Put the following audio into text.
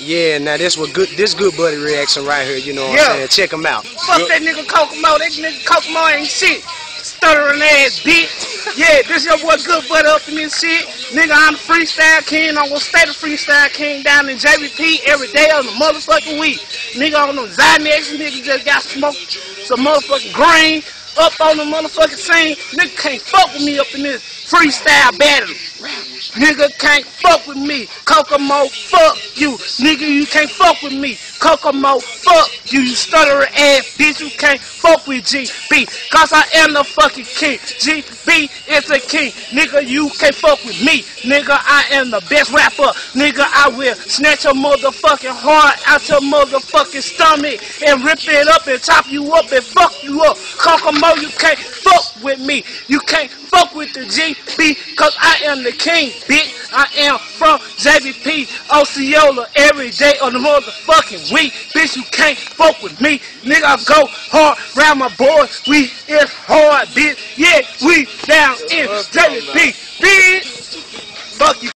Yeah, now this good buddy reaction right here, you know what I'm saying? Check him out. Fuck that nigga Kokomo. That nigga Kokomo ain't shit. Stuttering ass bitch. Yeah, this your boy Good Buddy up in this shit. Nigga, I'm the freestyle king. I'm gonna stay the freestyle king down in JVP every day of the motherfucking week. Nigga on them Zynex, nigga just got smoked some motherfucking green up on the motherfucking scene. Nigga can't fuck with me up in this freestyle battle. Nigga can't fuck with me. Kokomo, fuck you. Nigga, you can't fuck with me. Kokomo, fuck you. You stuttering ass bitch. You can't fuck with GB. Cause I am the fucking king. GB is the king. Nigga, you can't fuck with me. Nigga, I am the best rapper. Nigga, I will snatch your motherfucking heart out your motherfucking stomach and rip it up and chop you up and fuck you up. Kokomo, you can't fuck with me. You can't fuck with the GB, cause I am the king, bitch. I am from JVP, Osceola, every day of the motherfucking week. Bitch, you can't fuck with me. Nigga, I go hard round my boys. We is hard, bitch. Yeah, we down in JVP, bitch. Fuck you.